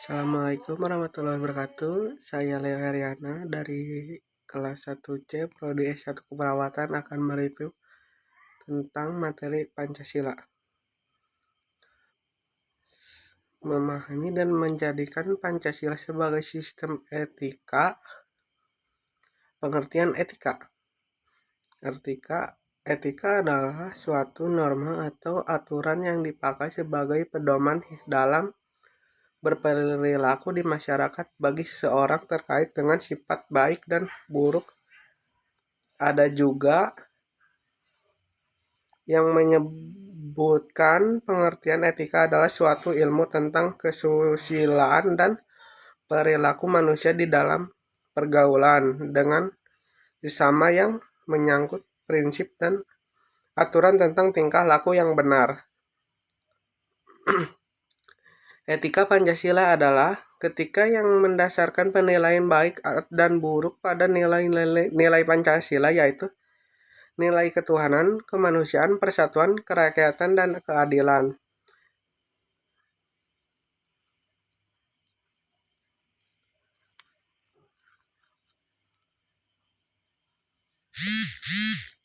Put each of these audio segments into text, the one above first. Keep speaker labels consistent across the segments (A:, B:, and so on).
A: Assalamualaikum warahmatullahi wabarakatuh. Saya Leo Heriana dari kelas 1C Prodi S1 Keperawatan akan mereview tentang materi Pancasila. Memahami dan menjadikan Pancasila sebagai sistem etika. Pengertian etika. Etika adalah suatu norma atau aturan yang dipakai sebagai pedoman dalam berperilaku di masyarakat bagi seseorang terkait dengan sifat baik dan buruk. Ada juga yang menyebutkan pengertian etika adalah suatu ilmu tentang kesusilaan dan perilaku manusia di dalam pergaulan dengan sesama yang menyangkut prinsip dan aturan tentang tingkah laku yang benar. Etika Pancasila adalah ketika yang mendasarkan penilaian baik dan buruk pada nilai Pancasila, yaitu nilai ketuhanan, kemanusiaan, persatuan, kerakyatan, dan keadilan.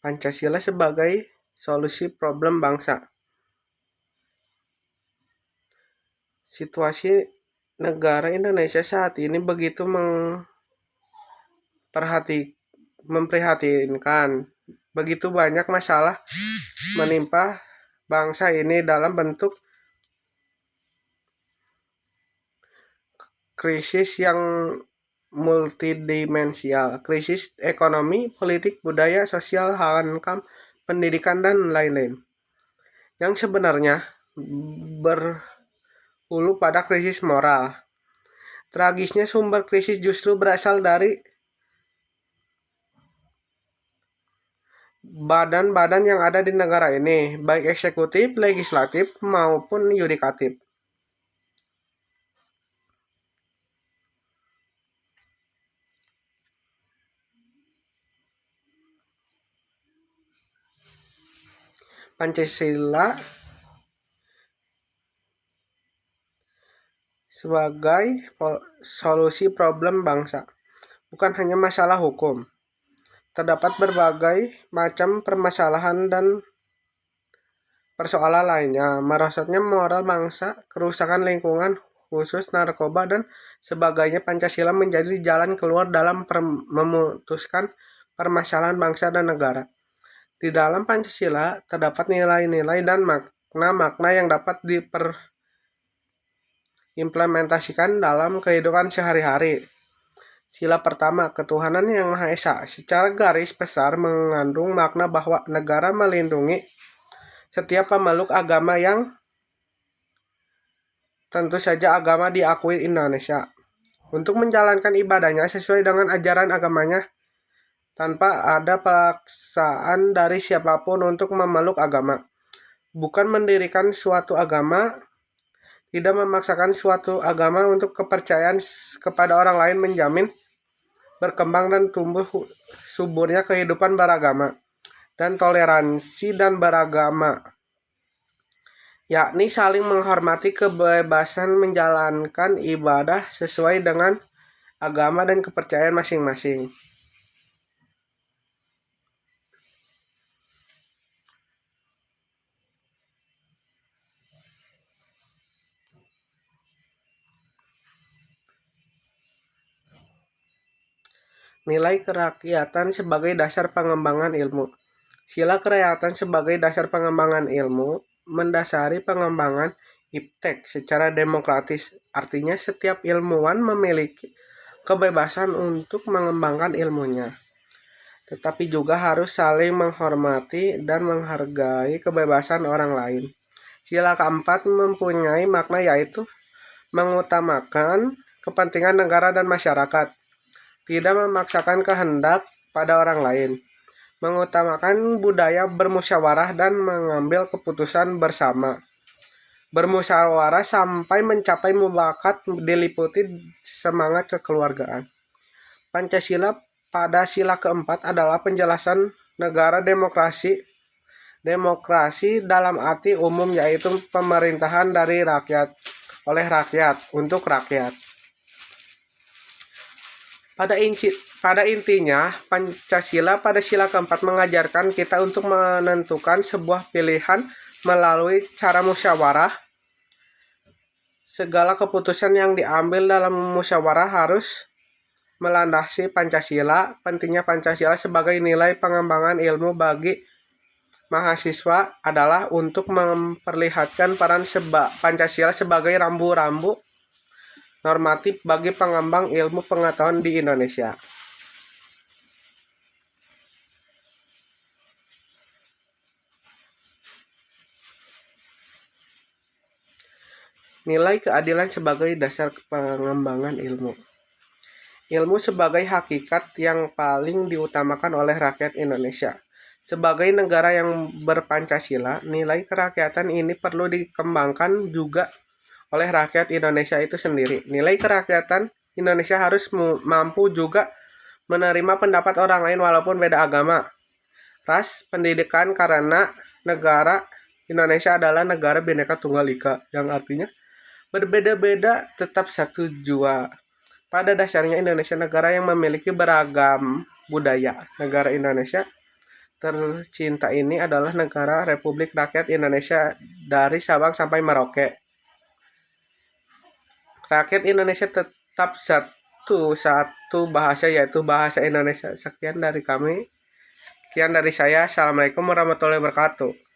A: Pancasila sebagai solusi problem bangsa. Situasi negara Indonesia saat ini begitu memprihatinkan. Begitu banyak masalah menimpa bangsa ini dalam bentuk krisis yang multidimensial, krisis ekonomi, politik, budaya, sosial, hankam, pendidikan, dan lain-lain. Yang sebenarnya berhulu pada krisis moral. Tragisnya sumber krisis justru berasal dari badan-badan yang ada di negara ini, baik eksekutif, legislatif, maupun yudikatif. Pancasila sebagai solusi problem bangsa. Bukan hanya masalah hukum. Terdapat berbagai macam permasalahan dan persoalan lainnya. Merosotnya moral bangsa, kerusakan lingkungan, khusus narkoba, dan sebagainya. Pancasila menjadi jalan keluar dalam memutuskan permasalahan bangsa dan negara. Di dalam Pancasila terdapat nilai-nilai dan makna-makna yang dapat diimplementasikan dalam kehidupan sehari-hari. Sila pertama, ketuhanan yang Maha Esa. Secara garis besar mengandung makna bahwa negara melindungi setiap pemeluk agama yang tentu saja agama diakui Indonesia untuk menjalankan ibadahnya sesuai dengan ajaran agamanya tanpa ada paksaan dari siapapun untuk memeluk agama. Bukan mendirikan suatu agama, tidak memaksakan suatu agama untuk kepercayaan kepada orang lain, menjamin berkembang dan tumbuh suburnya kehidupan beragama dan toleransi dan beragama, yakni saling menghormati kebebasan menjalankan ibadah sesuai dengan agama dan kepercayaan masing-masing. Nilai kerakyatan sebagai dasar pengembangan ilmu. Sila kerakyatan sebagai dasar pengembangan ilmu mendasari pengembangan iptek secara demokratis. Artinya setiap ilmuwan memiliki kebebasan untuk mengembangkan ilmunya, tetapi juga harus saling menghormati dan menghargai kebebasan orang lain. Sila keempat mempunyai makna, yaitu mengutamakan kepentingan negara dan masyarakat, tidak memaksakan kehendak pada orang lain, mengutamakan budaya bermusyawarah dan mengambil keputusan bersama. Bermusyawarah sampai mencapai mufakat diliputi semangat kekeluargaan. Pancasila pada sila keempat adalah penjelasan negara demokrasi. Demokrasi dalam arti umum, yaitu pemerintahan dari rakyat oleh rakyat, untuk rakyat. Pada intinya, Pancasila pada sila keempat mengajarkan kita untuk menentukan sebuah pilihan melalui cara musyawarah. Segala keputusan yang diambil dalam musyawarah harus melandasi Pancasila. Pentingnya Pancasila sebagai nilai pengembangan ilmu bagi mahasiswa adalah untuk memperlihatkan peran Pancasila sebagai rambu-rambu normatif bagi pengembang ilmu pengetahuan di Indonesia. Nilai keadilan sebagai dasar pengembangan ilmu. Ilmu sebagai hakikat yang paling diutamakan oleh rakyat Indonesia. Sebagai negara yang berpancasila, nilai kerakyatan ini perlu dikembangkan juga oleh rakyat Indonesia itu sendiri. Nilai kerakyatan Indonesia harus mampu juga menerima pendapat orang lain walaupun beda agama, ras, pendidikan, karena negara Indonesia adalah negara Bhinneka Tunggal Ika, yang artinya berbeda-beda tetap satu jua. Pada dasarnya Indonesia negara yang memiliki beragam budaya. Negara Indonesia tercinta ini adalah negara Republik Rakyat Indonesia dari Sabang sampai Merauke. Rakyat Indonesia tetap satu bahasa, yaitu bahasa Indonesia. Sekian dari kami. Sekian dari saya. Assalamualaikum warahmatullahi wabarakatuh.